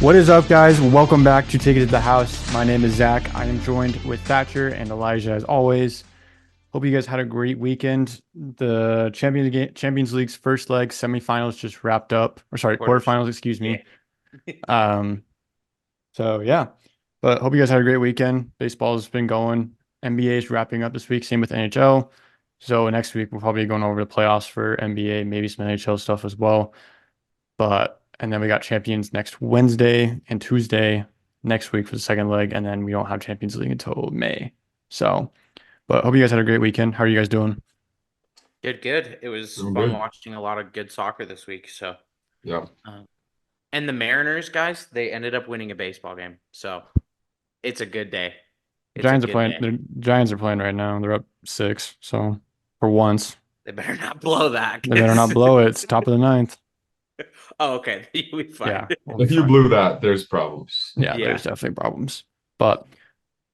What is up, guys? Welcome back to Take It to the House. My name is Zach. I am joined with Thatcher and Elijah as always. Hope you guys had a great weekend. The Champions League's first leg semifinals just wrapped up. Or sorry, Quarters. quarterfinals, excuse me. Yeah. Um, so yeah. But hope you guys had a great weekend. Baseball has been going. NBA is wrapping up this week, same with NHL. So next week we'll probably be going over the playoffs for NBA, maybe some NHL stuff as well. And then we got Champions next Wednesday and Tuesday next week for the second leg, and then we don't have Champions League until May. So, but hope you guys had a great weekend. How are you guys doing? Good. It was Doing fun good. watching a lot of good soccer this week. So, Yeah. um, and the Mariners, guys, they ended up winning a baseball game. So it's a good day. It's a Giants are good playing. day. The Giants are playing right now. They're up 6. So for once, They better not blow that. they better not blow it. It's top of the ninth. Oh, okay. You'll be fine. Yeah, we'll be If you fine. blew that, there's problems. Yeah, Yeah. there's definitely problems. But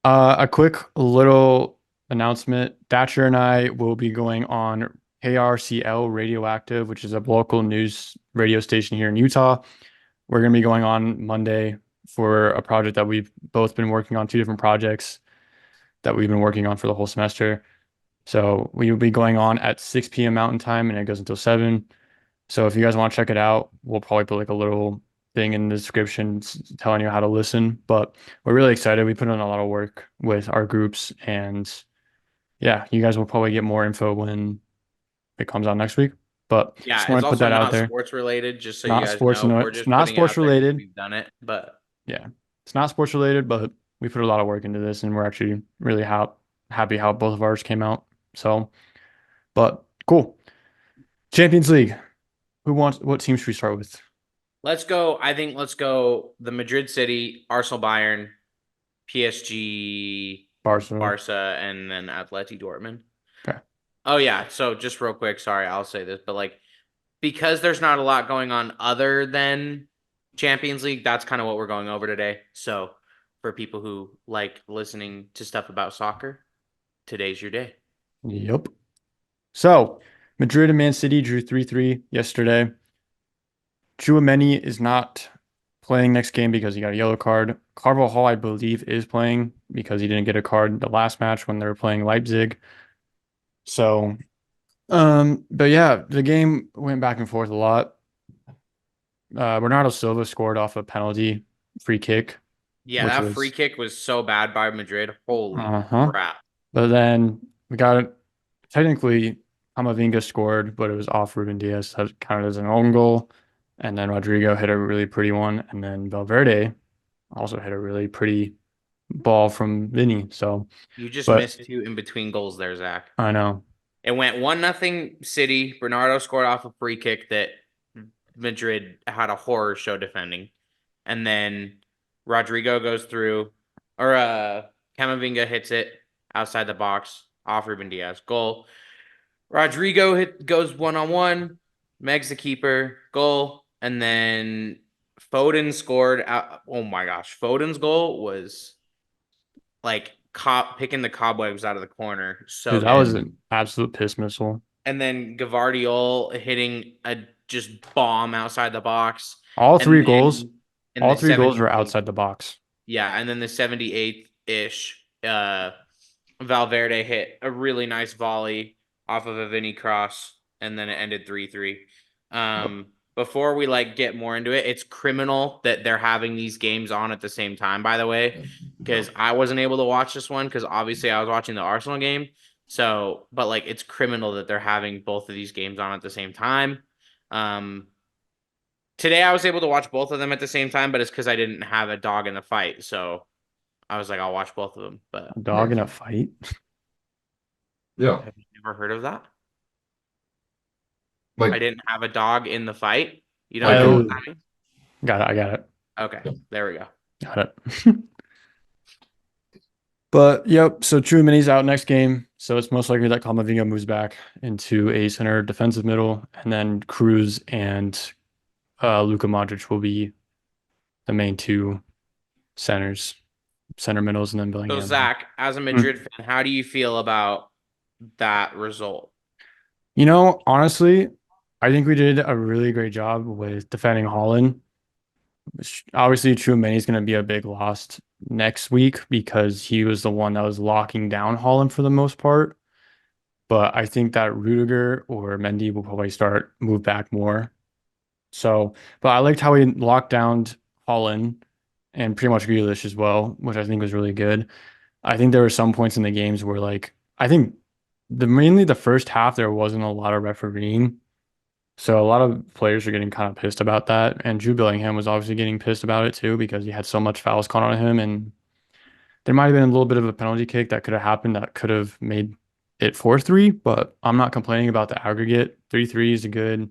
a quick little announcement. Thatcher and I will be going on KRCL Radioactive, which is a local news radio station here in Utah. We're going to be going on Monday for a project that we've both been working on, two different projects that we've been working on for the whole semester. So we will be going on at 6 p.m. Mountain Time and it goes until 7. So if you guys want to check it out, we'll probably put like a little thing in the description telling you how to listen. But we're really excited. We put in a lot of work with our groups, and yeah, you guys will probably get more info when it comes out next week. But just Yeah. It's want to put also that out not there. sports related, just so you Not guys sports, know. no, We're it's just not putting it sports out there because related. we've done it. But Yeah, it's not sports related, but we put a lot of work into this, and we're actually really happy how both of ours came out. So, but cool. Champions League. What team should we start with? let's go. Let's go the Madrid City, Arsenal Bayern, PSG, Barca. Barca, and then Atleti Dortmund. Okay. Oh yeah, so just real quick, sorry, I'll say this, but like because there's not a lot going on other than Champions League, that's kind of what we're going over today. So for people who like listening to stuff about soccer, today's your day. Yep. So, Madrid and Man City drew 3-3 yesterday. Tchouaméni is not playing next game because he got a yellow card. Carvajal, I believe, is playing because he didn't get a card the last match when they were playing Leipzig. So, but yeah, the game went back and forth a lot. Bernardo Silva scored off a penalty free kick, Yeah, which that free was kick was so bad by Madrid. Holy uh-huh. crap. But then we got it. Technically, Camavinga scored, but it was off Ruben Diaz. That counted as an own goal. And then Rodrigo hit a really pretty one. And then Valverde also hit a really pretty ball from Vinny. So, You just but missed two in between goals there, Zach. I know. It went 1-0 City. Bernardo scored off a free kick that Madrid had a horror show defending. And then Rodrigo goes through, or Camavinga hits it outside the box off Ruben Diaz. Goal. Rodrigo goes 1-on-1, Meg's the keeper, goal. And then Foden scored out. Oh my gosh. Foden's goal was like picking the cobwebs out of the corner. So Dude, that good. was an absolute piss missile. And then Gavardiol hitting a just bomb outside the box. All And three goals, then in all the three goals were 78th, outside the box. yeah, and then the 78th ish, Valverde hit a really nice volley off of a Vinny cross, and then it ended 3-3. Yep. Before we like get more into it, it's criminal that they're having these games on at the same time, by the way, because I wasn't able to watch this one because obviously I was watching the Arsenal game. So, but like it's criminal that they're having both of these games on at the same time. Um, Today I was able to watch both of them at the same time, but it's because I didn't have a dog in the fight. So I was like, I'll watch both of them. But A dog in a fight. Yeah. have you never heard of that? I Like, didn't have a dog in the fight. You don't like, know what Oh, that means? got it. I got it. Okay, yeah. there we go. Got it. But yep, so Tchouaméni's out next game. So it's most likely that Camavinga moves back into a center defensive middle, and then Cruz and Luka Modric will be the main two centers, center middles, and then So Bellingham. Zach, as a Hmm. Madrid fan, how do you feel about that result? Honestly, I think we did a really great job with defending Holland. Obviously, Tchouaméni is going to be a big loss next week because he was the one that was locking down Holland for the most part. But I think that Rudiger or Mendy will probably move back more. So, but I liked how he locked down Holland and pretty much Grealish as well, which I think was really good. I think there were some points in the games where like I think mainly the first half there wasn't a lot of refereeing. So a lot of players are getting kind of pissed about that. And Jude Bellingham was obviously getting pissed about it too because he had so much fouls caught on him. And there might have been a little bit of a penalty kick that could have happened that could have made it 4-3, but I'm not complaining about the aggregate. 3-3 is a good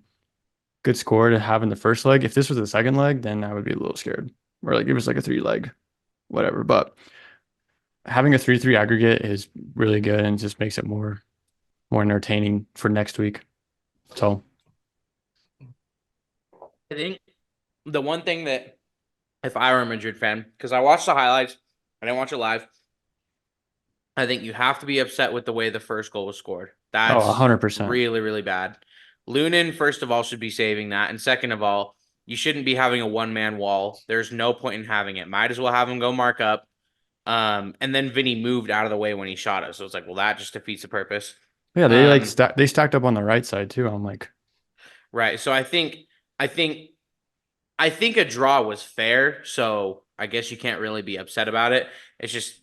score to have in the first leg. If this was the second leg, then I would be a little scared. Or like it was like a 3 leg, whatever. But having a 3-3 aggregate is really good and just makes it more entertaining for next week. So I think the one thing that, if I were a Madrid fan, because I watched the highlights, I didn't watch it live. I think you have to be upset with the way the first goal was scored. That's 100%. really, really bad. Lunin, first of all, should be saving that. And second of all, you shouldn't be having a one-man wall. There's no point in having it. Might as well have him go mark up. And then Vinny moved out of the way when he shot it. So it's like, well, that just defeats the purpose. Yeah, they like Um, they stacked up on the right side too. I'm like, Right. So I think a draw was fair. So I guess you can't really be upset about it. It's just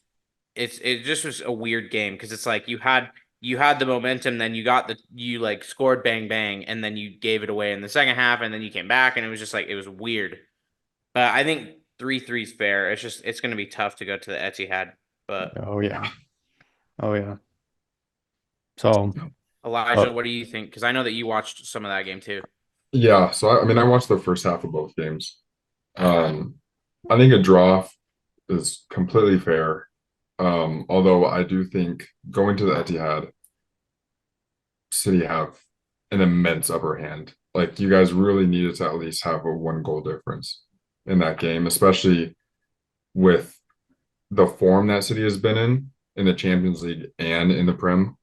it just was a weird game because it's like you had the momentum, then you like scored bang bang, and then you gave it away in the second half, and then you came back, and it was just like it was weird. But I think 3-3 is fair. It's gonna be tough to go to the Etihad. But oh yeah, oh yeah. So Elijah, what do you think? Because I know that you watched some of that game too. Yeah. So I mean, I watched the first half of both games. Um, I think a draw is completely fair. Although I do think going to the Etihad, City have an immense upper hand. Like you guys really needed to at least have a 1 goal difference in that game, especially with the form that City has been in the Champions League and in the Prem.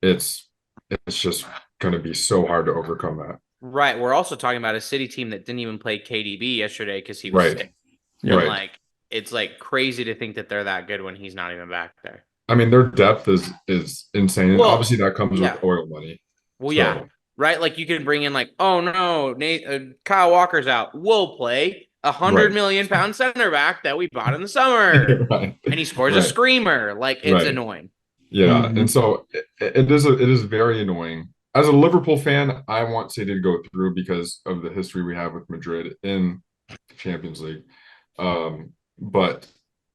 It's it's just going to be so hard to overcome that. Right. We're also talking about a City team that didn't even play KDB yesterday because he was Right. sick. yeah, And Right. like it's like crazy to think that they're that good when he's not even back there. I mean, their depth is insane. And Well, obviously that comes yeah. with oil money. Well, yeah. So, Right. Like you can bring in like, oh no, Kyle Walker's out. We'll play a hundred right. million pound center back that we bought in the summer, Right. and he scores a Right. screamer. Like it's Right. annoying. Yeah. Mhm. And so it is very annoying. As a Liverpool fan, I want City to go through because of the history we have with Madrid in the Champions League. But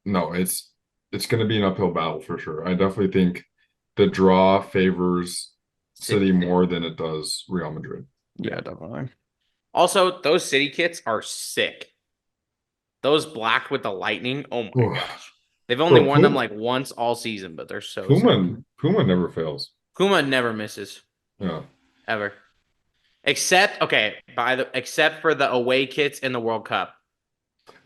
no, it's going to be an uphill battle for sure. I definitely think the draw favors City more than it does Real Madrid. yeah, definitely. Also, those City kits are sick. Those black with the lightning. Oh my Ooh. gosh. They've only Bro, worn them like once all season, but they're so sick. Puma never fails. Kuma never misses Yeah. ever. Except except for the away kits in the World Cup.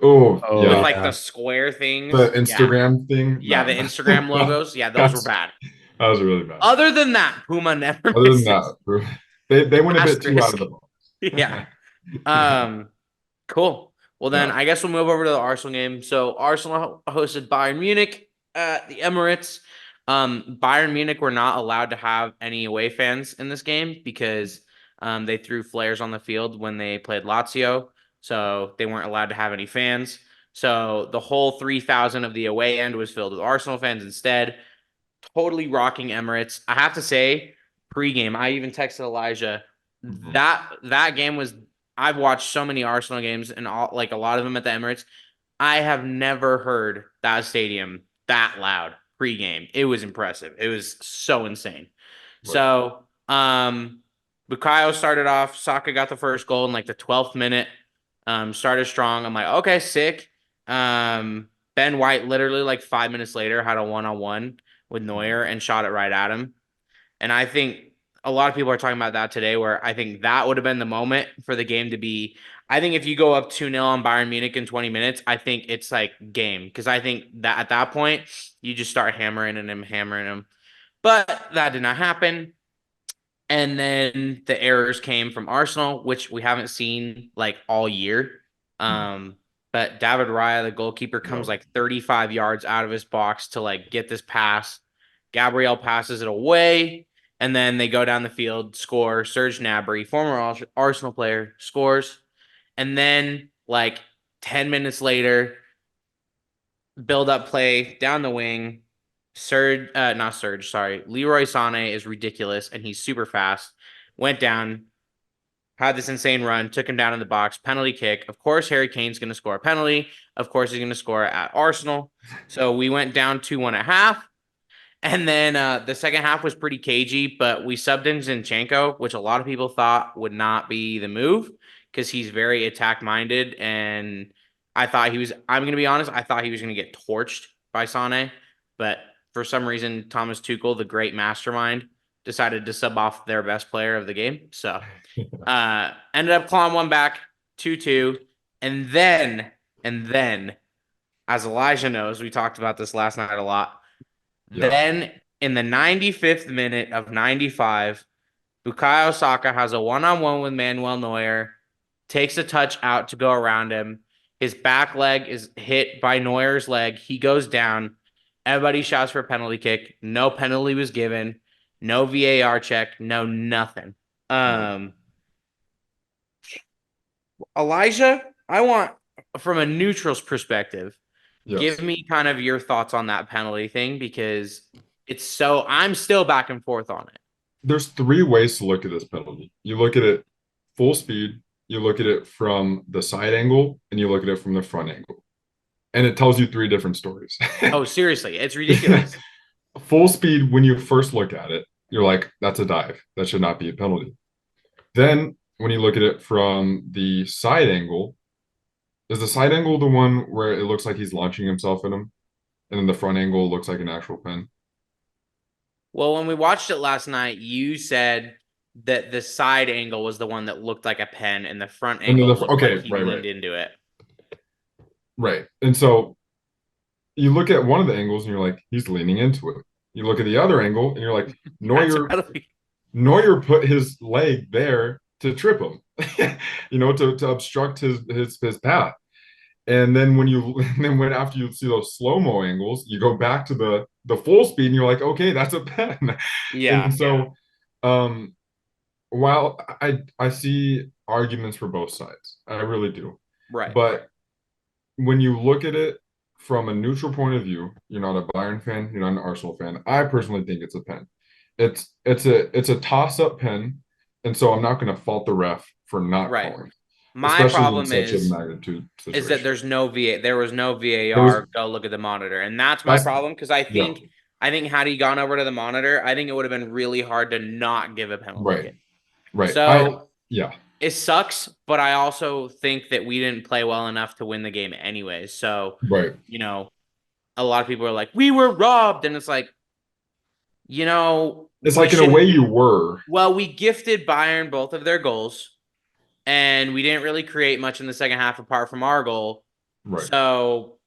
Oh, Oh, With yeah. like yeah. the square things. The Instagram thing. Yeah, the Instagram logos. Yeah, those were bad. That was really bad. Other than that, Puma never Other than misses. that, they went a bit too out of the box. Yeah. Cool. Well, then Yeah. I guess we'll move over to the Arsenal game. So Arsenal hosted Bayern Munich at the Emirates. Bayern Munich were not allowed to have any away fans in this game because they threw flares on the field when they played Lazio. So they weren't allowed to have any fans. So the whole 3,000 of the away end was filled with Arsenal fans instead. Totally rocking Emirates. I have to say, pregame, I even texted Elijah. Mhm. That game was. I've watched so many Arsenal games and all like a lot of them at the Emirates. I have never heard that stadium that loud pregame. It was impressive. It was so insane. Right. So, Bukayo started off. Saka got the first goal in like the 12th minute. Started strong. I'm like, okay, sick. Ben White literally like 5 minutes later had a one-on-one with Neuer and shot it right at him. And I think a lot of people are talking about that today, where I think that would have been the moment for the game to be. I think if you go up 2-0 on Bayern Munich in 20 minutes, I think it's like game. Because I think that at that point, you just start hammering him. But that did not happen. And then the errors came from Arsenal, which we haven't seen like all year. but David Raya, the goalkeeper, comes No. like 35 yards out of his box to like get this pass. Gabriel passes it away, and then they go down the field, score. Serge Gnabry, former Arsenal player, scores. And then like 10 minutes later, build up play down the wing. Leroy Sané is ridiculous and he's super fast. Went down, had this insane run, took him down in the box, penalty kick. Of course, Harry Kane's going to score a penalty. Of course, he's going to score at Arsenal. So we went down 2-1 at half. And then the second half was pretty cagey, but we subbed in Zinchenko, which a lot of people thought would not be the move because he's very attack minded. And I'm going to be honest, I thought he was going to get torched by Sane. But for some reason, Thomas Tuchel, the great mastermind, decided to sub off their best player of the game. So ended up clawing one back, 2-2. And then, as Elijah knows, we talked about this last night a lot. Yeah. Then in the 95th minute of 95, Bukayo Saka has a one-on-one with Manuel Neuer, takes a touch out to go around him. His back leg is hit by Neuer's leg. He goes down. Everybody shouts for a penalty kick. No penalty was given. No VAR check. No nothing. Elijah, I want, from a neutral's perspective, Yes. give me kind of your thoughts on that penalty thing because I'm still back and forth on it. There's three ways to look at this penalty. You look at it full speed, you look at it from the side angle, and you look at it from the front angle. And it tells you three different stories. Oh, seriously, it's ridiculous. Full speed, when you first look at it, you're like, that's a dive. That should not be a penalty. Then when you look at it from the side angle, is the side angle the one where it looks like he's launching himself at him? And then the front angle looks like an actual pen? Well, when we watched it last night, you said that the side angle was the one that looked like a pen, and the front angle looked like he leaned into it. Right. And so you look at one of the angles and you're like, he's leaning into it. You look at the other angle and you're like, Neuer put his leg there to trip him, to obstruct his path. And then when after you see those slow-mo angles, you go back to the full speed and you're like, okay, that's a pen. Yeah. And so while I see arguments for both sides, I really do. Right. But when you look at it from a neutral point of view, you're not a Bayern fan, you're not an Arsenal fan. I personally think it's a pen. It's a toss-up pen, and so I'm not going to fault the ref for not calling. My problem is that there was no VAR. Go look at the monitor, and that's my problem because I think had he gone over to the monitor, I think it would have been really hard to not give a penalty. Right. So it sucks, but I also think that we didn't play well enough to win the game anyway. So a lot of people are like, we were robbed, and it's like, it's like in a way you were. Well, we gifted Bayern both of their goals. And we didn't really create much in the second half apart from our goal. Right. So,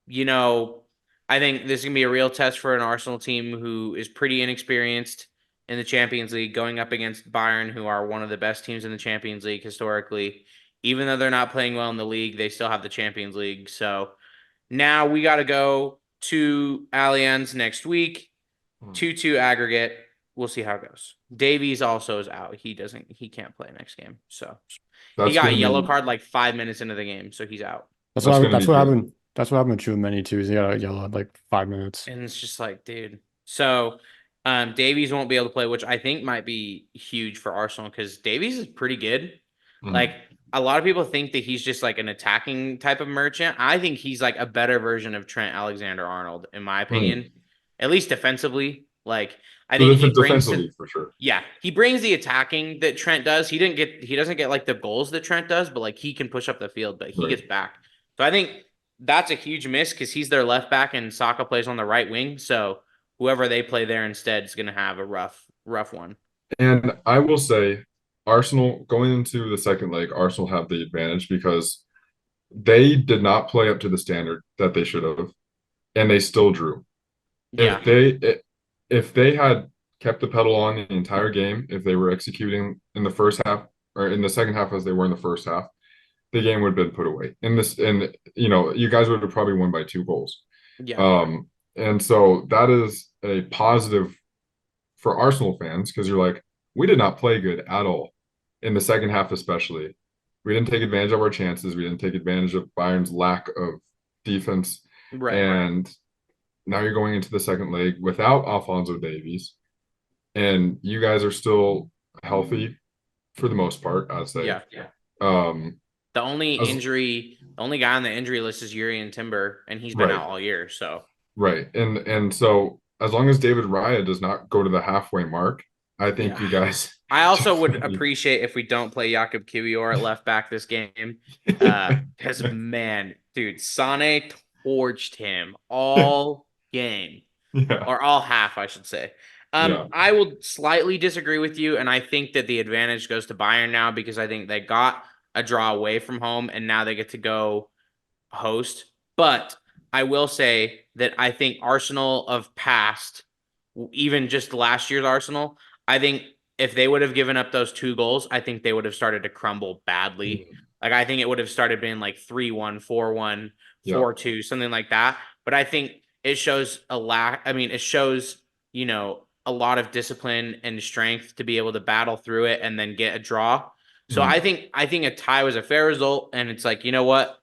I think this is going to be a real test for an Arsenal team who is pretty inexperienced in the Champions League, going up against Bayern, who are one of the best teams in the Champions League historically. Even though they're not playing well in the league, they still have the Champions League. So now we got to go to Allianz next week, 2-2 aggregate. We'll see how it goes. Davies also is out. He can't play next game. So he got a yellow card like 5 minutes into the game, so he's out. That's what happened. That's what happened to Tchouaméni too. He got a yellow at like 5 minutes. And it's just like, dude. So Davies won't be able to play, which I think might be huge for Arsenal because Davies is pretty good. Like a lot of people think that he's just like an attacking type of merchant. I think he's like a better version of Trent Alexander-Arnold, in my opinion, at least defensively. Like I think he brings for sure. Yeah, he brings the attacking that Trent does. He doesn't get like the goals that Trent does, but like he can push up the field, but he gets back. So I think that's a huge miss because he's their left back and Saka plays on the right wing. So whoever they play there instead is going to have a rough one. And I will say, Arsenal going into the second leg, Arsenal have the advantage because they did not play up to the standard that they should have, and they still drew. Yeah. If they had kept the pedal on the entire game, if they were executing in the first half or in the second half as they were in the first half, the game would have been put away. And you guys would have probably won by 2 goals. Yeah. And so that is a positive for Arsenal fans because you're like, we did not play good at all in the second half, especially. We didn't take advantage of our chances. We didn't take advantage of Bayern's lack of defense. Right. And now you're going into the second leg without Alfonso Davies, and you guys are still healthy for the most part, I'd say. Yeah. Um, The only as- injury, the only guy on the injury list is Urian Timber, and he's been Right. out all year. So right. And so as long as David Raya does not go to the halfway mark, I think Yeah. you guys I also would definitely- appreciate if we don't play Jakub Kiwior at left back this game. Because man, dude, Sane torched him all game. yeah. Or all half, I should say. Yeah. I will slightly disagree with you, and I think that the advantage goes to Bayern now because I think they got a draw away from home, and now they get to go host. But I will say that I think Arsenal of past, even just last year's Arsenal, I think if they would have given up those 2 goals, I think they would have started to crumble badly. Like I think it would have started being like 3-1, 4-1, Yeah. 4-2, something like that. But I think it shows a lack. I mean, it shows, a lot of discipline and strength to be able to battle through it and then get a draw. So Mhm. I think a tie was a fair result. And it's like, you know what?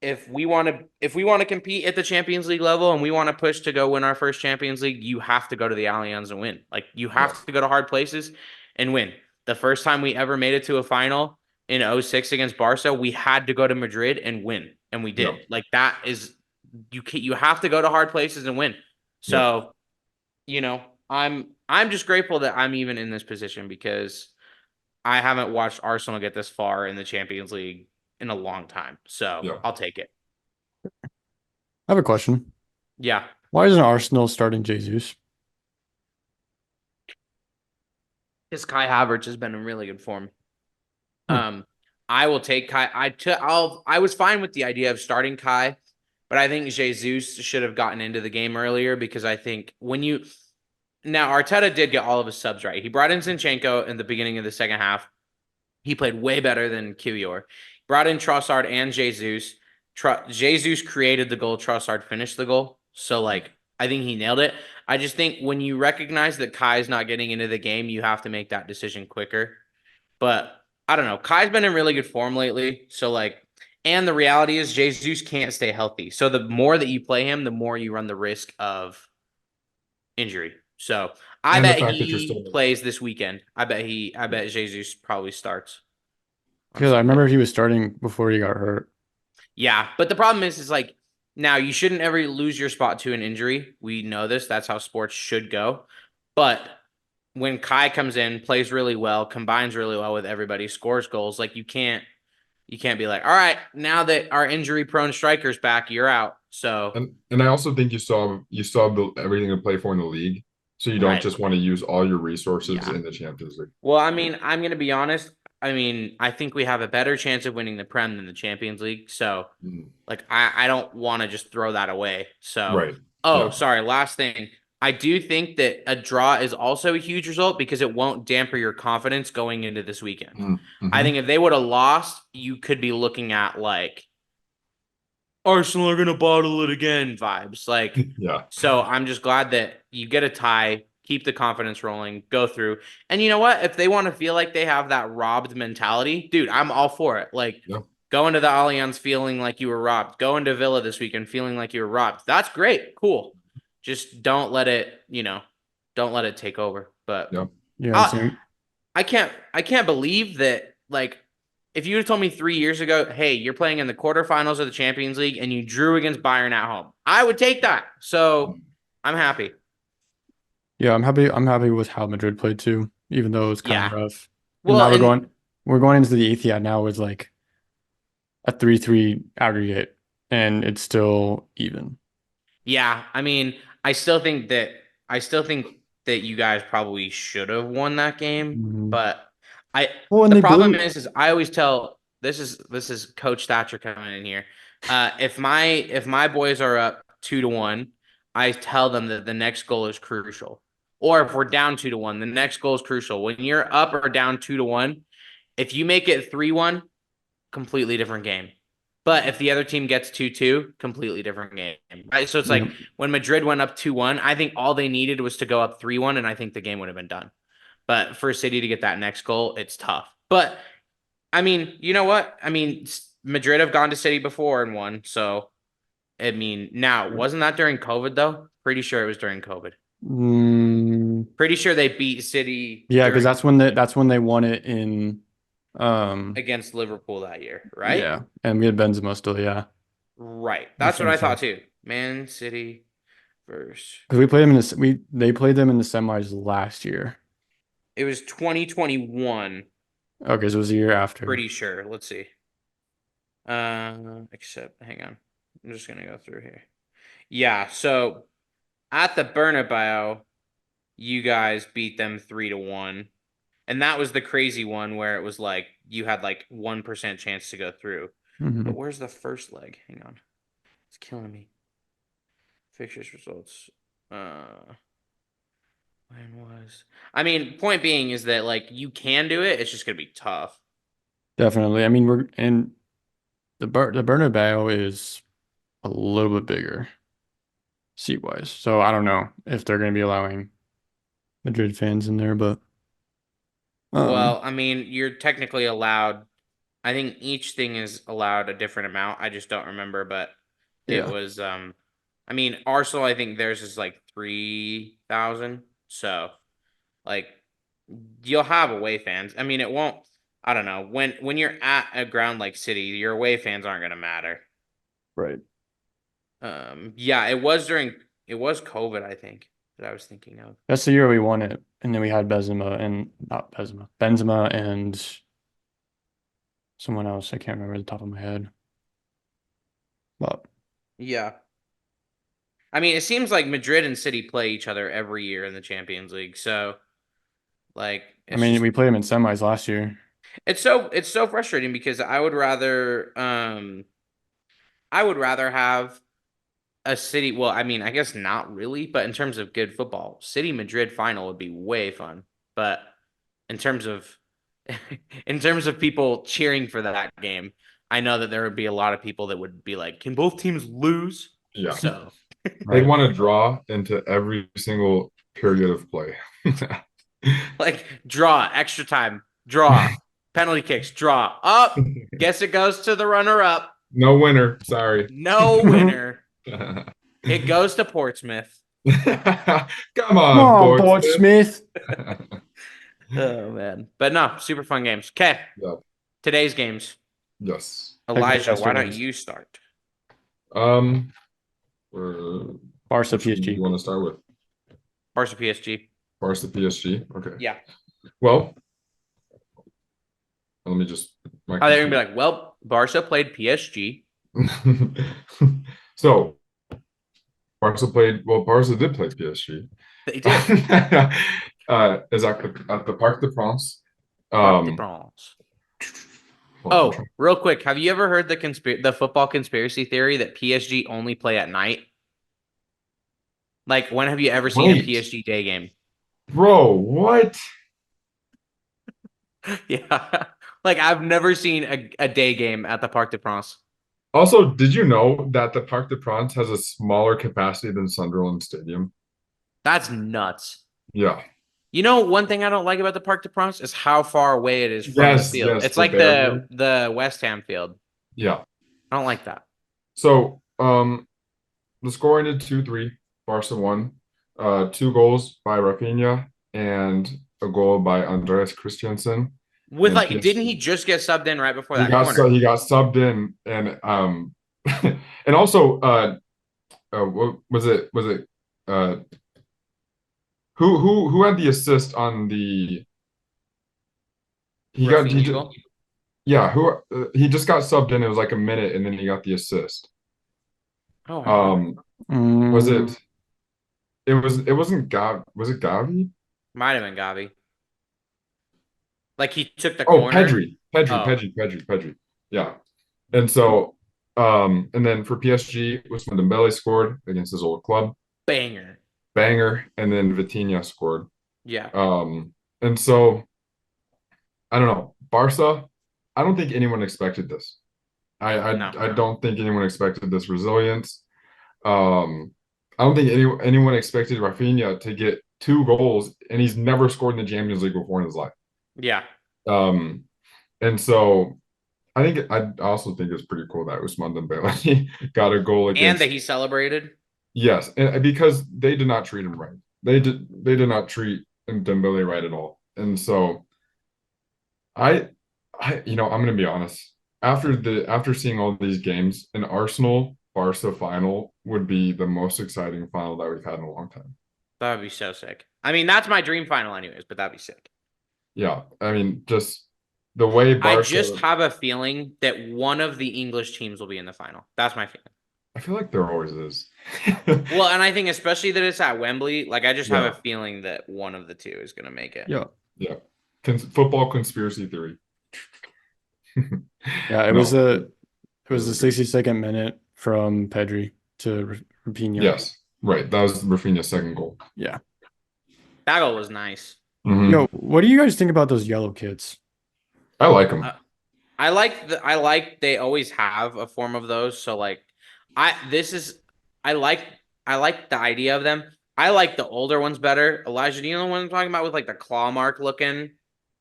If we want to compete at the Champions League level and we want to push to go win our first Champions League, you have to go to the Allianz and win. Like you have to go to hard places and win. The first time we ever made it to a final in 06 against Barca, we had to go to Madrid and win, and we did. Yeah. Like that is you have to go to hard places and win. So, I'm just grateful that I'm even in this position because I haven't watched Arsenal get this far in the Champions League in a long time. So Yeah. I'll take it. I have a question. Yeah. Why isn't Arsenal starting Jesus? Because Kai Havertz has been in really good form. Hmm. I will take Kai. I was fine with the idea of starting Kai, but I think Jesus should have gotten into the game earlier because I think now Arteta did get all of his subs right. He brought in Zinchenko in the beginning of the second half. He played way better than Kiwior. Brought in Trossard and Jesus. Jesus created the goal. Trossard finished the goal. So, I think he nailed it. I just think when you recognize that Kai's not getting into the game, you have to make that decision quicker. But I don't know. Kai's been in really good form lately. So, and the reality is Jesus can't stay healthy. So, the more that you play him, the more you run the risk of injury. So, I And the bet fact that you're he still- plays this weekend. I bet Jesus probably starts. Because I remember he was starting before he got hurt. Yeah, but the problem is now you shouldn't ever lose your spot to an injury. We know this. That's how sports should go. But when Kai comes in, plays really well, combines really well with everybody, scores goals, you can't be like, all right, now that our injury-prone striker's back, you're out. So And I also think you saw everything to play for in the league, so you don't Right. just want to use all your resources Yeah. in the Champions League. Well, I mean, I'm going to be honest. I mean, I think we have a better chance of winning the Prem than the Champions League. So, Mhm. I don't want to just throw that away. So, Right. oh, Yeah. sorry. Last thing. I do think that a draw is also a huge result because it won't damper your confidence going into this weekend. Mhm. I think if they would have lost, you could be looking at Arsenal are going to bottle it again vibes. Yeah. So I'm just glad that you get a tie, keep the confidence rolling, go through. And you know what? If they want to feel like they have that robbed mentality, dude, I'm all for it. Yeah. Go into the Allianz feeling like you were robbed. Go into Villa this weekend feeling like you were robbed. That's great. Cool. Just don't let it, don't let it take over. But Yeah. Yeah, same. I can't believe that if you had told me 3 years ago, hey, you're playing in the quarterfinals of the Champions League and you drew against Bayern at home, I would take that. So I'm happy. Yeah, I'm happy with how Madrid played too, even though it was kind of Yeah. rough. And Well, now we're going into the Etihad now with a 3-3 aggregate, and it's still even. yeah, I mean, I still think that you guys probably should have won that game, Mhm. but Well, and the they problem blew- is I always tell this is Coach Thatcher coming in here. If my boys are up 2-1, I tell them that the next goal is crucial. Or if we're down 2-1, the next goal is crucial. When you're up or down 2-1, if you make it 3-1, completely different game. But if the other team gets 2-2, completely different game. Right? So it's like Yeah. when Madrid went up 2-1, I think all they needed was to go up 3-1, and I think the game would have been done. But for City to get that next goal, it's tough. But I mean, you know what? I mean, Madrid have gone to City before and won. So I mean, now wasn't that during COVID though? Pretty sure it was during COVID. Pretty sure they beat City. Yeah, because during that's when they won it in against Liverpool that year, right? yeah, and we had Benzema still, yeah. Right. I That's what think I so. thought too. Man City versus Because we played them in they played them in the semis last year. it was 2021. Okay, so it was the year after. Pretty sure. Let's see. Except hang on. I'm just gonna go through here. Yeah, so at the Bernabeu, you guys beat them 3-1. And that was the crazy one where it was like you had like 1% chance to go through. Mhm. But where's the first leg? Hang on. It's killing me. Fixtures results. When was I mean, point being is that like you can do it, it's just gonna be tough. Definitely. I mean, we're and the Bernabeu is a little bit bigger seat wise. So I don't know if they're going to be allowing Madrid fans in there, but Well, I mean, you're technically allowed. I think each thing is allowed a different amount. I just don't remember, but it yeah, was I mean, Arsenal, I think theirs is like 3,000. So like you'll have away fans. I mean, it won't I don't know. When you're at a ground like City, your away fans aren't gonna matter. right. Yeah, it was COVID, I think, that I was thinking of. That's the year we won it, and then we had Benzema and someone else. I can't remember the top of my head, but Yeah. I mean, it seems like Madrid and City play each other every year in the Champions League. So, like, I mean, we played them in semis last year. it's so frustrating because I would rather have a City. Well, I mean, I guess not really, but in terms of good football, City Madrid final would be way fun. But in terms of in terms of people cheering for that game, I know that there would be a lot of people that would be like, "Can both teams lose?" Yeah. So. They want to draw into every single period of play. Like draw, extra time, draw, penalty kicks, draw. Up. Guess it goes to the runner up. No winner. Sorry. No winner. It goes to Portsmouth. Come Come on, on, Portsmouth. Portsmouth. Oh man. But no, super fun games. Okay. Yep. Today's games. Yes. Elijah, why don't Yesterday's. you start? Barca Which one do PSG. you want to start with? Barca PSG. Barca PSG. Okay. Yeah. Well, let me just. Oh, they're gonna be like, well, Barca played PSG. So, Barca did play PSG. They did. Is at the Parc de France. Parc de France. Hold on, I'm Oh, trying- real quick, have you ever heard the football conspiracy theory that PSG only play at night? Like, when have you ever seen a Wait. PSG day game? Bro, what? Yeah. Like, I've never seen a day game at the Parc de France. Also, did you know that the Parc de France has a smaller capacity than Sunderland Stadium? That's nuts. Yeah. You know, one thing I don't like about the Parc de France is how far away it is from the Yes, field. yes, It's the like barrier. the West Ham field. Yeah. I don't like that. So, the score ended 2-3. Barca won. 2 goals by Rafinha and a goal by Andreas Christensen. With And like, PSG didn't he just get subbed in right before that he got corner? he got subbed in and and also what was it uh who had the assist on the Rafinha goal? yeah he just got subbed in. It was like a minute and then he got the assist. Oh, I don't know. Was it wasn't Gav, was it Gavi? Might have been Gavi. Like he took the Oh, corner. Pedri. Pedri. Yeah. And so and then for PSG, Ousmane Dembele scored against his old club. Banger. And then Vitinha scored. Yeah. And so I don't know. Barca I don't think anyone expected this. No. I don't think anyone expected this resilience. I don't think anyone expected Rafinha to get 2 goals, and he's never scored in the Champions League before in his life. Yeah. Um, and so I also think it's pretty cool that Ousmane Dembele got a goal And against. that he celebrated. Yes, and because they did not treat him right. They did not treat Dembele right at all. And so I I'm gonna be honest. After seeing all these games, an Arsenal Barca final would be the most exciting final that we've had in a long time. That would be so sick. I mean, that's my dream final anyways, but that'd be sick. Yeah, I mean, just the way I Barca. just have a feeling that one of the English teams will be in the final. That's my feeling. I feel like there always is. Well, and I think especially that it's at Wembley, like I just have Yeah. a feeling that one of the two is going to make it. Yeah. Yeah, football conspiracy theory. Yeah, it No. was the 62nd minute from Pedri to Rapinho. Yes, right. That was Rafinha's second goal. Yeah. That goal was nice. Mhm. Yo, what do you guys think about those yellow kits? I like him. I like they always have a form of those. So like I like the idea of them. I like the older ones better. Elijah, do you know the one I'm talking about with like the claw mark looking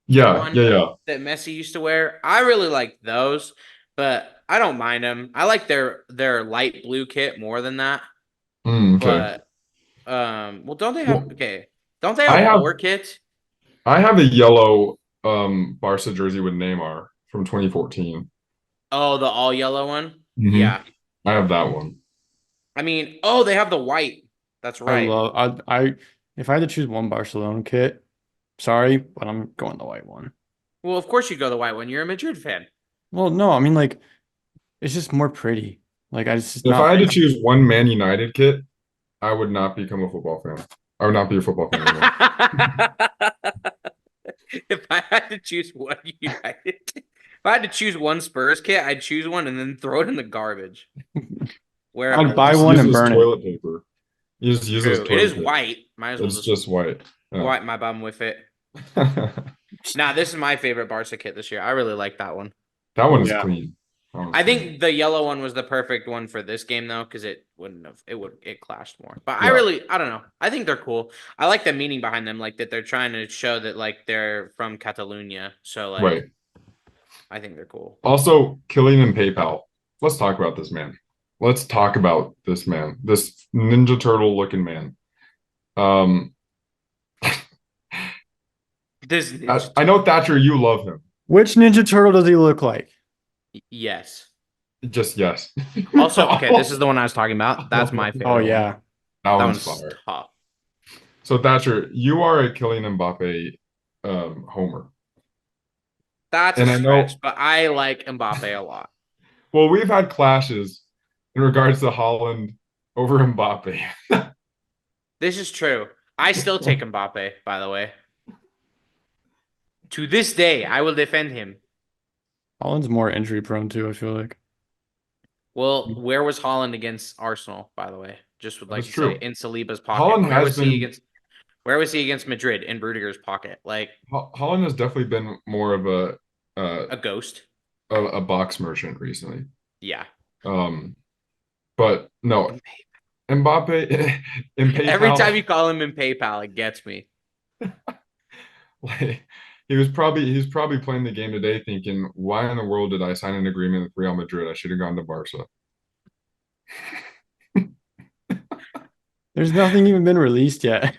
Yeah, one yeah. that Messi used to wear? I really like those, but I don't mind them. I like their light blue kit more than that. Okay. But well, don't they have Well, okay? Don't they I have have- more kits? I have a yellow Barca jersey with Neymar from 2014. Oh, the all yellow one. Mhm. Yeah, I have that one. I mean, oh, they have the white. That's right. If I had to choose one Barcelona kit, sorry, but I'm going the white one. Well, of course you go the white one. You're a Madrid fan. Well, no, I mean like it's just more pretty. Like I just If not I had to choose one Man United kit, I would not become a football fan. I would not be a football fan anymore. If I had to choose one United, if I had to choose one Spurs kit, I'd choose one and then throw it in the garbage. Where I'd buy Just one use and it as burn it. toilet paper. You just use it as True. It toilet is paper. white. Might as well It's just just white. Yeah. wipe my bum with it. Nah, this is my favorite Barca kit this year. I really like that one. That one is Yeah. clean. I think the yellow one was the perfect one for this game though, because it clashed more. But Yeah. I don't know. I think they're cool. I like the meaning behind them, like that they're trying to show that like they're from Catalonia. So like Right. I think they're cool. Also, Killian and PayPal. Let's talk about this man. Let's talk about this man. This Ninja Turtle looking man. This I know Thatcher, you love him. Which Ninja Turtle does he look like? yes. Just yes. Also, okay, this is the one I was talking about. That's my favorite. Oh one. yeah. that That one's one's fire. tough. So Thatcher, you are a Kylian Mbappe homer. That's And a I know- stretch, but I like Mbappe a lot. Well, we've had clashes in regards to Holland over Mbappe. This is true. I still take Mbappe, by the way. To this day, I will defend him. Holland's more injury prone too, I feel like. Well, where was Holland against Arsenal, by the way? Just would like That's to say true. in Saliba's pocket. Holland Where has was he been- against Where was he against Madrid? In Rudiger's pocket. Like Holland has definitely been more of a a ghost. a box merchant recently. Yeah. But no, Mbappe in PayPal. Every time you call him in PayPal, it gets me. like, he's probably playing the game today thinking, why in the world did I sign an agreement with Real Madrid? I should have gone to Barca. There's nothing even been released yet.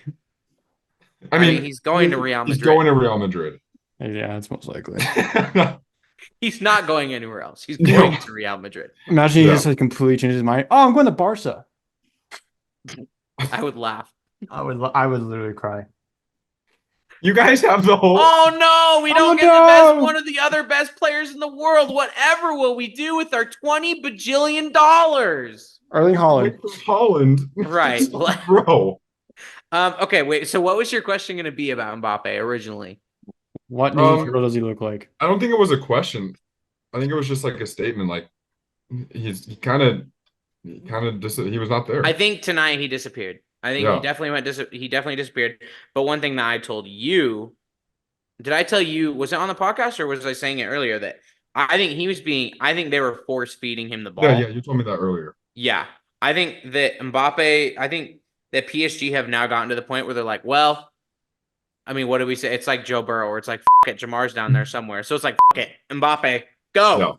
I mean, he's going to Real He's Madrid. going to Real Madrid. Yeah, that's most likely. He's not going anywhere else. He's No. going to Real Madrid. Imagine he Yeah. just like completely changes his mind. Oh, I'm going to Barca. I would laugh. I would literally cry. You guys have the whole. Oh no, we don't Oh, get the best no. one of the other best players in the world. Whatever will we do with our $20 bajillion dollars? Erling Holland. Holland. Right. Bro. Okay, wait. So what was your question going to be about Mbappe originally? What Ninja Turtle does he look like? I don't think it was a question. I think it was just like a statement. Like he was not there. I think tonight he disappeared. I think Yeah. he definitely disappeared. But one thing that I told you, did I tell you, was it on the podcast or was I saying it earlier that I think he was being. I think they were force feeding him the ball. Yeah, you told me that earlier. Yeah, I think that Mbappe. I think that PSG have now gotten to the point where they're like, well, I mean, what do we say? It's like Joe Burrow, or it's like F it, Jamar's down there somewhere, so it's like F it, Mbappe, go. Yeah.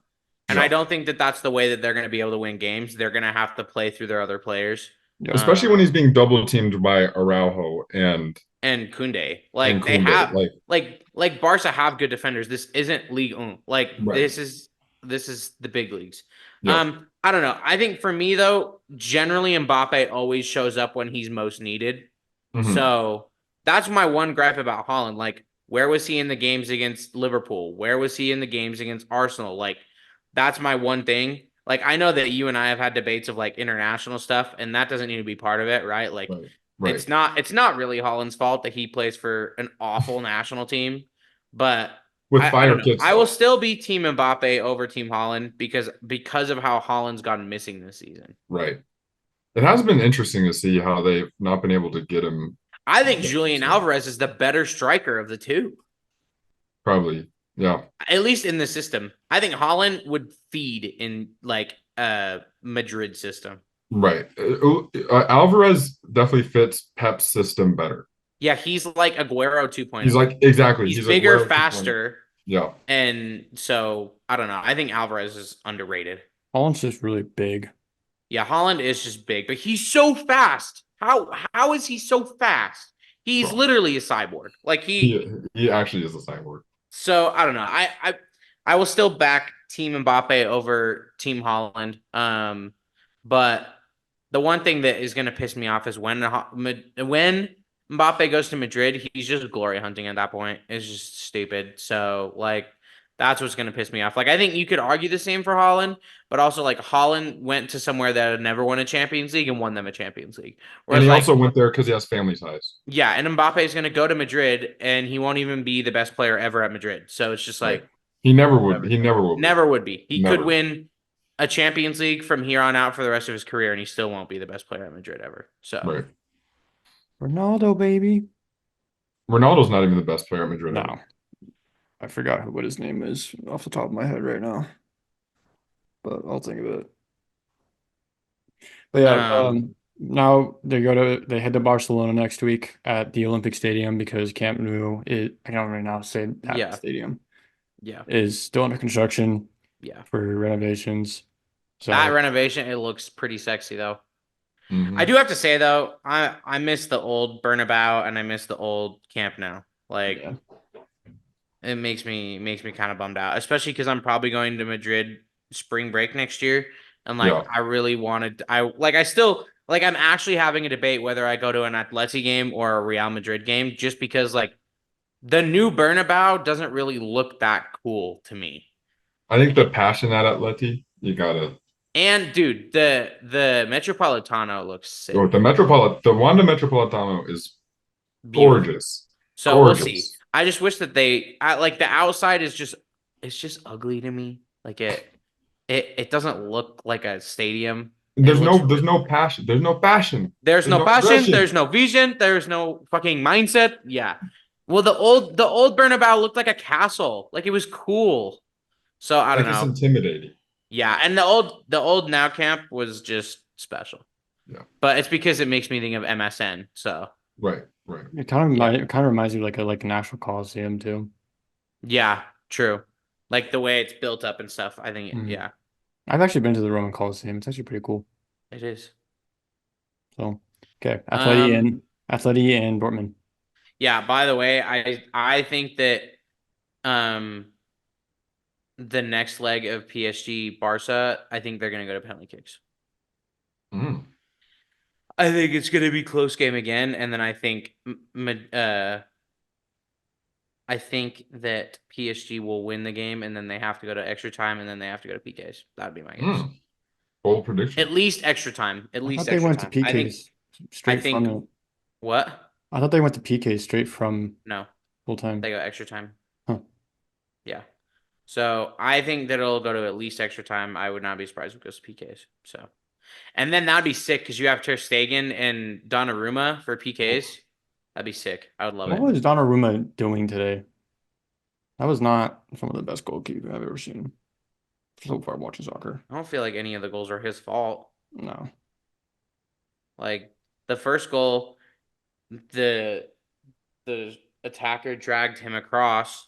And I Yeah. don't think that that's the way that they're going to be able to win games. They're going to have to play through their other players. Yeah. Especially when he's being double teamed by Araujo And Kunde. and Like they Koundé. have Like, like Barca have good defenders. This isn't League One. Like Right. this is the big leagues. yeah. I don't know. I think for me though, generally Mbappe always shows up when he's most needed. Mhm. So that's my one gripe about Haaland. Like, where was he in the games against Liverpool? Where was he in the games against Arsenal? Like, that's my one thing. Like, I know that you and I have had debates of like international stuff, and that doesn't need to be part of it, right? Like, Right. Right. it's not really Holland's fault that he plays for an awful national team, but With I fire don't know. kits. I will still be Team Mbappe over Team Holland because of how Holland's gotten missing this season. Right. It has been interesting to see how they've not been able to get him. I think Yeah, Julian so- Alvarez is the better striker of the two. Probably. Yeah. At least in the system. I think Holland would feed in like Madrid system. Right. Alvarez definitely fits Pep's system better. Yeah, he's like Aguero 2.0. He's like exactly. He's like bigger, Aguero 2.0. faster, Yeah. and so I don't know. I think Alvarez is underrated. Holland's just really big. Yeah, Holland is just big, but he's so fast. How is he so fast? He's Bro. literally a cyborg. Like He actually is a cyborg. So I don't know. I will still back Team Mbappe over Team Holland. But the one thing that is going to piss me off is when Mbappe goes to Madrid, he's just glory hunting at that point. It's just stupid. So like that's what's going to piss me off. Like I think you could argue the same for Holland, but also like Holland went to somewhere that had never won a Champions League and won them a Champions League. And he like, also went there because he has family ties. yeah, and Mbappe is going to go to Madrid, and he won't even be the best player ever at Madrid. So it's just like He never would. He never will. never would be. He Never. could win a Champions League from here on out for the rest of his career, and he still won't be the best player at Madrid ever. So Right. Ronaldo, baby. Ronaldo's not even the best player at Madrid. No. ever. I forgot what his name is off the top of my head right now. But I'll think of it. But yeah, now they head to Barcelona next week at the Olympic Stadium because Camp Nou is, I don't really know how to say that Yeah. stadium yeah, is still under construction yeah. for renovations. So That renovation, it looks pretty sexy though. Mhm. I do have to say though, I miss the old Bernabeu and I miss the old Camp Nou. Like yeah. it makes me kind of bummed out, especially because I'm probably going to Madrid spring break next year, and like Yeah. I really wanted I'm actually having a debate whether I go to an Atleti game or a Real Madrid game just because like the new Bernabeu doesn't really look that cool to me. I think the passion at Atleti, you gotta. And dude, the Metropolitano looks sick. Or the Wanda Metropolitano is Beautiful. gorgeous. So Gorgeous. we'll see. I just wish that like the outside is just it's just ugly to me. Like it doesn't look like a stadium. There's looks no passion. There's no passion. There's no no passion, aggression. there's no vision, there's no fucking mindset. Yeah. Well, the old Bernabeu looked like a castle. Like it was cool. So I don't Like, it's know. intimidating. Yeah, and the old Now Camp was just special. Yeah. But it's because it makes me think of MSN. So Right. It kind of reminds me of like a National Coliseum too. yeah, true. Like the way it's built up and stuff. I think Mhm. yeah, I've actually been to the Roman Coliseum. It's actually pretty cool. it is. So okay, Um, Atleti and Dortmund. Yeah, by the way, I think that the next leg of PSG Barca, I think they're gonna go to penalty kicks. Mm. I think it's gonna be close game again, and then I think that PSG will win the game, and then they have to go to extra time, and then they have to go to PKs. That'd be my guess. Mm. Bold prediction. At least extra time. At I least thought they extra went time. to PKs straight think- from it. What? I thought they went to PKs straight from No, full time. they go extra time. Huh. Yeah. So I think that it'll go to at least extra time. I would not be surprised if it goes to PKs. So, and then that'd be sick because you have Ter Stegen and Donnarumma for PKs. That'd be sick. I would love What it. was Donnarumma doing today? That was not some of the best goalkeeper I've ever seen. so far watching soccer. I don't feel like any of the goals are his fault. No. Like the first goal, the attacker dragged him across.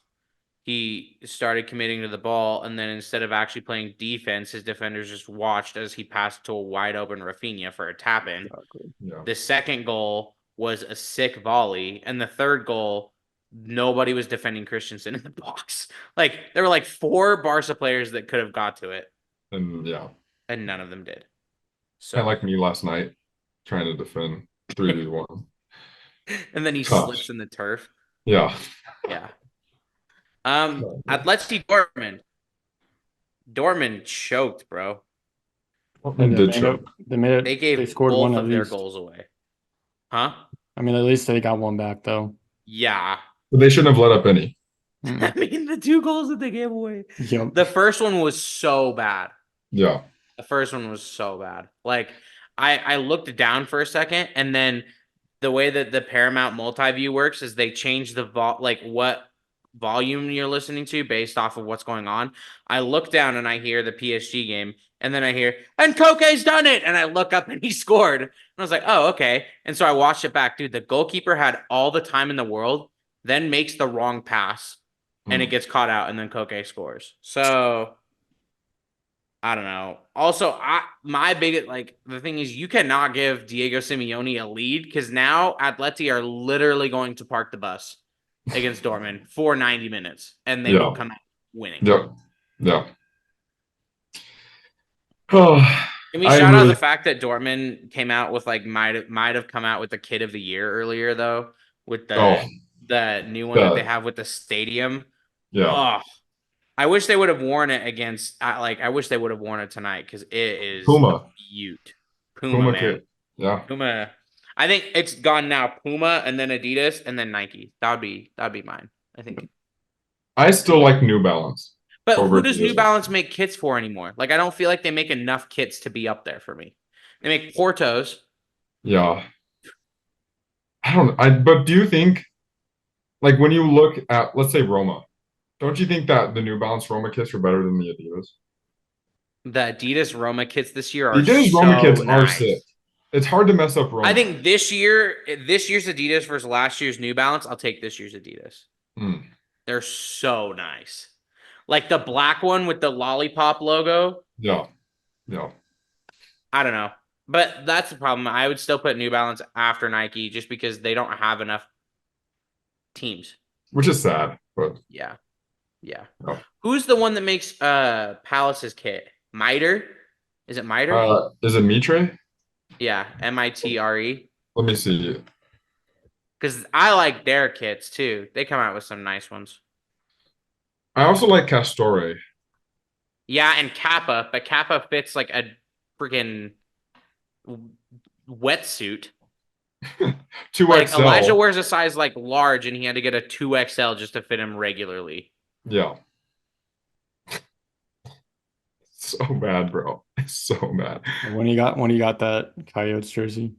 He started committing to the ball, and then instead of actually playing defense, his defenders just watched as he passed to a wide open Rafinha for a tap in. Exactly. Yeah. The second goal was a sick volley, and the third goal, nobody was defending Christensen in the box. Like there were like 4 Barca players that could have got to it, And yeah, and none of them did. So kind of like me last night trying to defend 3v1. and then he Tough. slips in the turf. Yeah. Yeah. Atleti Dortmund. Dortmund choked, bro. Dortmund did choke. They made it. They gave scored both one of at their least. goals away. Huh? I mean, at least they got one back though. Yeah. But they shouldn't have let up any. I mean, the 2 goals that they gave away. Yep. The first one was so bad. Yeah. The first one was so bad. Like, I looked down for a second, and then the way that the Paramount multi-view works is they change the what volume you're listening to based off of what's going on. I look down and I hear the PSG game, and then I hear, and Koke's done it, and I look up and he scored. And I was like, oh, okay. And so I watched it back. Dude, the goalkeeper had all the time in the world, then makes the wrong pass, and it gets caught out, and then Koke scores. So I don't know. Also, my biggest the thing is you cannot give Diego Simeone a lead because now Atleti are literally going to park the bus against Dortmund for 90 minutes, and they will come out winning. Yep. Yeah. Oh, Can we shout out the fact that Dortmund came out with might have come out with the kid of the year earlier though, with the new one that they have with the stadium. Yeah. Oh, I wish they would have worn it against I wish they would have worn it tonight because it is Puma. Puma, man. Kit. Yeah. Puma. I think it's gone now. Puma and then Adidas and then Nike. That'd be mine. I think. I still like New Balance. But who does New Balance make kits for anymore? Like I don't feel like they make enough kits to be up there for me. They make Portos. Yeah. But do you think when you look at let's say Roma, don't you think that the New Balance Roma kits are better than the Adidas? The Adidas Roma kits this year are Adidas so Roma kits nice. are sick. It's hard to mess up Roma. I think this year's Adidas versus last year's New Balance, I'll take this year's Adidas. They're so nice. Like the black one with the lollipop logo. Yeah. Yeah. I don't know. But that's the problem. I would still put New Balance after Nike just because they don't have enough teams. Which is sad, but yeah. Yeah. Oh. Who's the one that makes Palace's kit? Mitre? Is it Mitre? Is it Mitre? Yeah, Mitre. Let me see. Because I like their kits too. They come out with some nice ones. I also like Castore. Yeah, and Kappa, but Kappa fits like a freaking wetsuit. 2XL. Like Elijah wears a size large, and he had to get a 2XL just to fit him regularly. Yeah. So bad, bro. So bad. When you got that Coyotes jersey.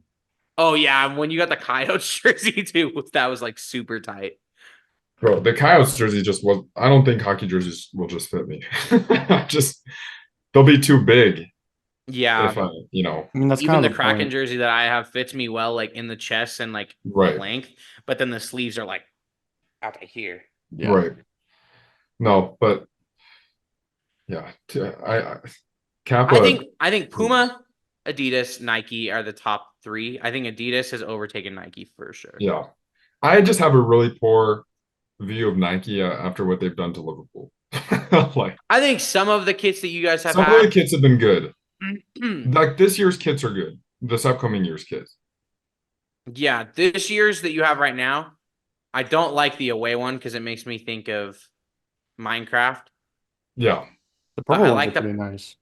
Oh yeah, when you got the Coyotes jersey too, that was super tight. Bro, the Coyotes jersey just was. I don't think hockey jerseys will just fit me. They'll be too big. Yeah. If I mean, that's even kind of the Kraken jersey that I have fits me well, in the chest and right. length, but then the sleeves are out to here. Yeah. Right. No, but yeah, Kappa. I think Puma, Adidas, Nike are the top 3. I think Adidas has overtaken Nike for sure. Yeah, I just have a really poor view of Nike after what they've done to Liverpool. I think some of the kits that you guys have some had, of the kits have been good. This year's kits are good. This upcoming year's kits. Yeah, this year's that you have right now, I don't like the away one because it makes me think of Minecraft. Yeah. The purple ones are pretty nice.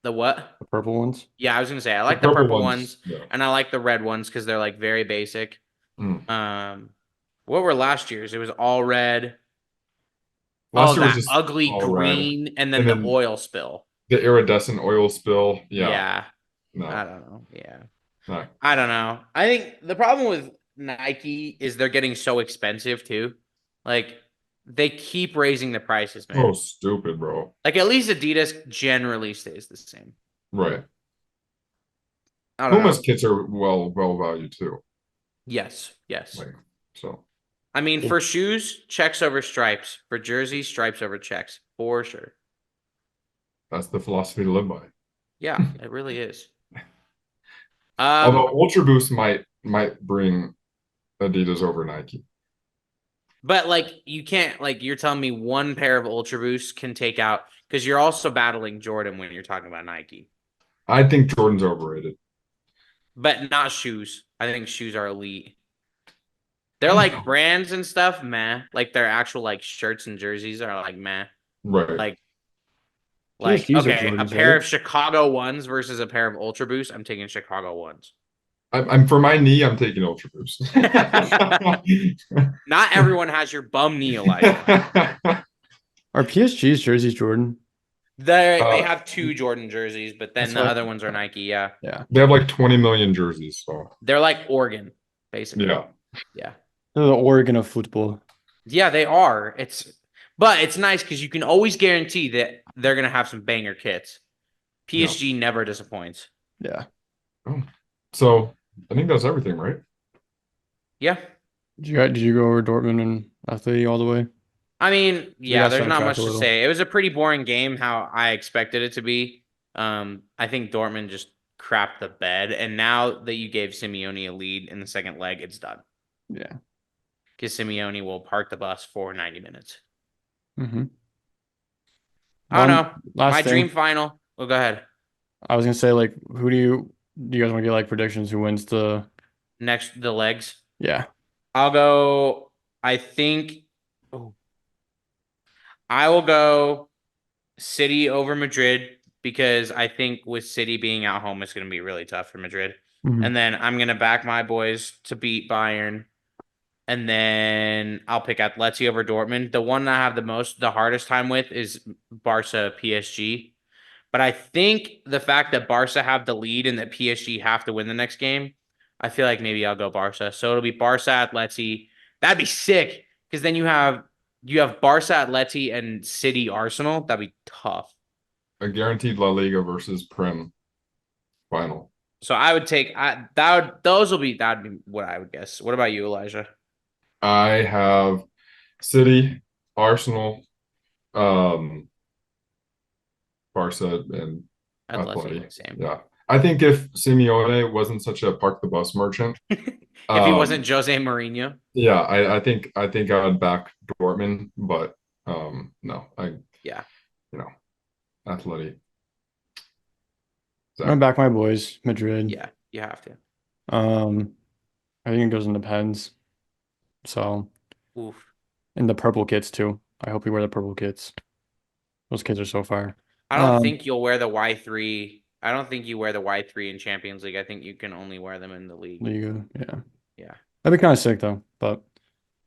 The what? The purple ones? Yeah, I was going to say, I like the purple ones yeah. and I like the red ones because they're very basic. What were last year's? It was all red. Last year was that just ugly green red. and then the oil spill. The iridescent oil spill. Yeah. Yeah. No. I don't know. Yeah. No. I don't know. I think the problem with Nike is they're getting so expensive too. they keep raising the prices, man. So stupid, bro. Like at least Adidas generally stays the same. Right. I don't know. Puma's kits are well valued too. Yes, yes. Like so. I mean, for shoes, checks over stripes. For jerseys, stripes over checks, for sure. That's the philosophy to live by. Yeah, it really is. Although Ultra Boost might bring Adidas over Nike. But like you can't like you're telling me one pair of Ultra Boosts can take out because you're also battling Jordan when you're talking about Nike. I think Jordan's overrated. But not shoes. I think shoes are elite. They're like brands and stuff, meh. Like their actual like shirts and jerseys are like meh. Right. Like PSGs are okay, a Jordans, pair right? of Chicago ones versus a pair of Ultra Boosts. I'm taking Chicago ones. I'm for my knee, I'm taking Ultra Boost. Not everyone has your bum knee, Elijah. Are PSG's jerseys Jordan? They have two Jordan jerseys, but then That's the what I- other ones are Nike. Yeah, Yeah. They have like 20 million jerseys, so they're like Oregon, basically. yeah. Yeah. They're the Oregon of football. Yeah, they are. But it's nice because you can always guarantee that they're gonna have some banger kits. PSG never disappoints. Yeah. So I think that's everything, right? Yeah. Did you go over Dortmund and Atleti all the way? I mean, yeah, got there's not sidetracked much a to little. say. It was a pretty boring game how I expected it to be. I think Dortmund just crapped the bed, and now that you gave Simeone a lead in the second leg, it's done. Yeah. Because Simeone will park the bus for 90 minutes. Mm-hmm. I don't know. Last My thing, dream final. Well, go ahead. I was gonna say, like, who do you guys want to get like predictions? Who wins the? Next, the legs. Yeah. I'll go. I think. Oh, I will go City over Madrid because I think with City being at home, it's going to be really tough for Madrid. Mhm. And then I'm going to back my boys to beat Bayern. And then I'll pick Atleti over Dortmund. The one I have the hardest time with is Barca PSG. But I think the fact that Barca have the lead and that PSG have to win the next game, I feel like maybe I'll go Barca. So it'll be Barca, Atleti. That'd be sick because then you have Barca, Atleti, and City, Arsenal. That'd be tough. A guaranteed La Liga versus Prem final. So I would take that'd be what I would guess. What about you, Elijah? I have City, Arsenal, Barca, and Atleti. Same. Yeah. I think if Simeone wasn't such a park the bus merchant, If he wasn't Jose Mourinho. yeah, I think I would back Dortmund, but no, Atleti. I'm gonna back my boys, Madrid. Yeah, you have to. I think it goes in the pens. So, Oof. and the purple kits too. I hope you wear the purple kits. Those kids are so fire. I don't think you'll wear the Y3. I don't think you wear the Y3 in Champions League. I think you can only wear them in the league. Liga, yeah. Yeah. That'd be kind of sick though. But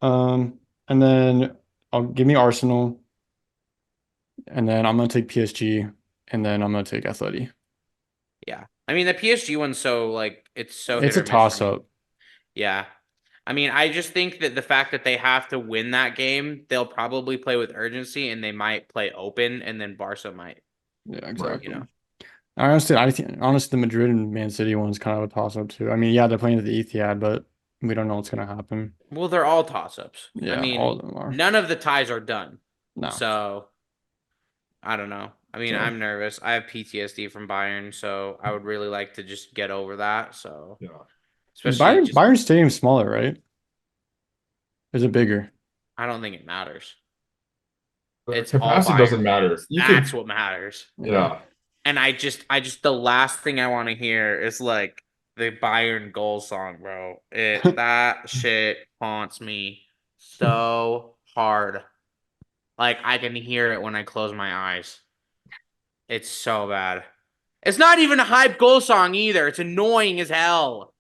and then I'll give me Arsenal. And then I'm gonna take PSG, and then I'm gonna take Atleti. Yeah. I mean the PSG one's so like it's It's hit a or miss for me. toss-up. Yeah. I mean, I just think that the fact that they have to win that game, they'll probably play with urgency and they might play open and then Barca might. Yeah, exactly. You know. I think honestly the Madrid and Man City one's kind of a toss-up too. I mean, yeah, they're playing at the Etihad, but we don't know what's gonna happen. Well, they're all toss-ups. Yeah, I mean, all of them are. none of the ties are done. No. So I don't know. I mean, I'm nervous. I have PTSD from Bayern, so I would really like to just get over that. So Yeah. especially Bayern Stadium's smaller, right? Is it bigger? I don't think it matters. The It's all capacity Bayern. doesn't matter. That's what matters. Yeah. And I just the last thing I want to hear is like the Bayern goal song, bro. That shit haunts me so hard. Like I can hear it when I close my eyes. It's so bad. It's not even a hype goal song either. It's annoying as hell.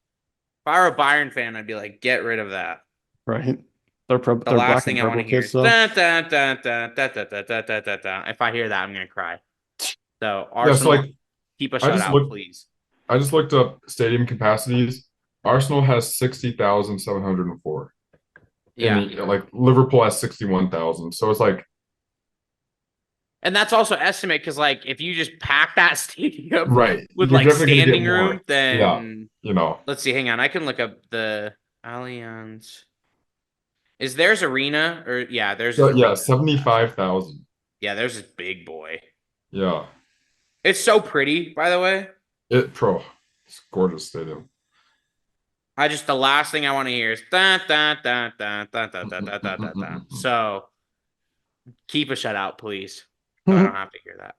If I were a Bayern fan, I'd be like, get rid of that. Right. They're The black last and thing I want to purple hear kits is though. dun, dun, dun, dun, dun, dun, dun, dun, dun, dun, dun. If I hear that, I'm gonna cry. So Yeah, so Arsenal, like keep a I just shutout, looked- please. I just looked up stadium capacities. Arsenal has 60,704. Yeah. And like Liverpool has 61,000. So it's like, And that's also estimate because, like, if you just pack that stadium right, with you're like definitely gonna standing get more. room, then Yeah, let's see. Hang on, I can look up the Allianz. Is theirs arena or yeah? There's so is yeah, arena. 75,000. Yeah, there's this big boy. Yeah, It's so pretty, by the way. it's gorgeous stadium. I just the last thing I want to hear is da da da da da da da da da da da. So keep a shutout, please. So I don't have to hear that.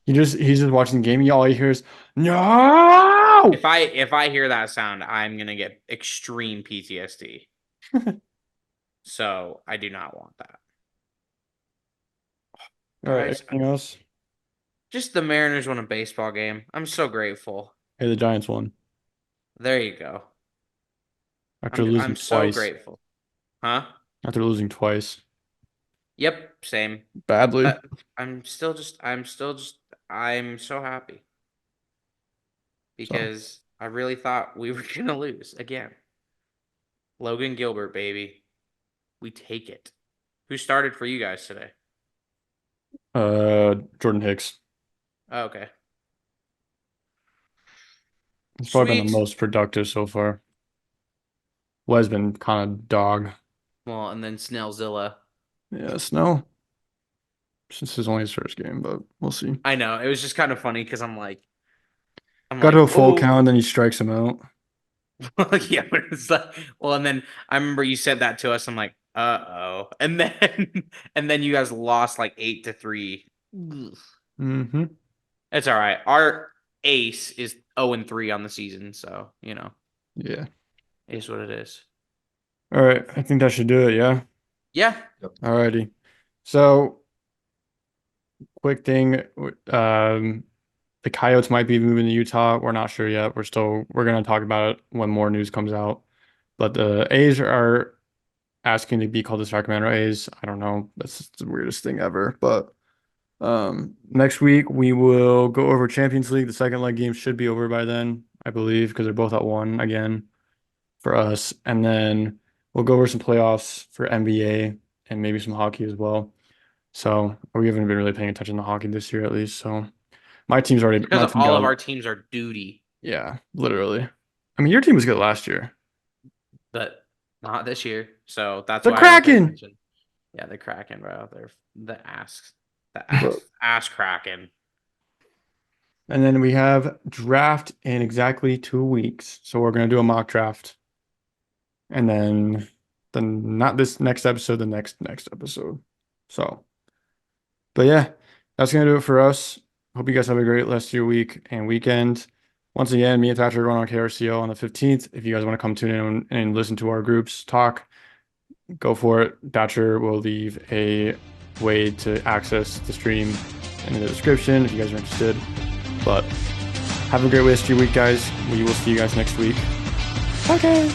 He's just watching the game. All you hear is no. If I hear that sound, I'm gonna get extreme PTSD. So I do not want that. All right, Guys, anything else? just the Mariners won a baseball game. I'm so grateful. Hey, the Giants won There you go. after I'm losing so twice. grateful. Huh? After losing twice Yep, same. badly. I'm still just I'm so happy because I really thought we were gonna lose again. Logan Gilbert, baby. We take it. Who started for you guys today? Jordan Hicks. Oh, okay. He's probably been the Sweet. most productive so far. Wes been kind of dog. Well, and then Snellzilla. Yeah, Snow. Since it's only his first game, but we'll see. I know. It was just kind of funny because I'm Got to a full "Oh." count, then he strikes him out. Yeah, but it's like, well, and then I remember you said that to us. I'm like, uh-oh. And then and then you guys lost like 8-3. Mm-hmm. It's all right. Our ace is 0-3 on the season, so Yeah. it is what it is. All right. I think that should do it. Yeah. Yeah. Alrighty. So, quick thing. The Coyotes might be moving to Utah. We're not sure yet. We're gonna talk about it when more news comes out. But the A's are asking to be called the Sacramento A's. I don't know. That's the weirdest thing ever. But next week we will go over Champions League. The second leg game should be over by then, I believe, because they're both at 1 again for us. And then we'll go over some playoffs for NBA and maybe some hockey as well. So we haven't been really paying attention to hockey this year at least. So my team Because got all of our teams are duty, yeah, literally. I mean, your team was good last year. but not this year. So that's The why I don't pay Kraken! attention. Yeah, the Kraken, bro. They're the ass Bro. ass Kraken. And then we have draft in exactly 2 weeks. So we're gonna do a mock draft. And then not this next episode, the next episode. So, but yeah, that's gonna do it for us. Hope you guys have a great rest of your week and weekend. Once again, me and Thatcher are going on KRCO on the 15th. If you guys want to come tune in and listen to our groups talk, go for it. Thatcher will leave a way to access the stream in the description if you guys are interested. But have a great rest of your week, guys. We will see you guys next week. Okay.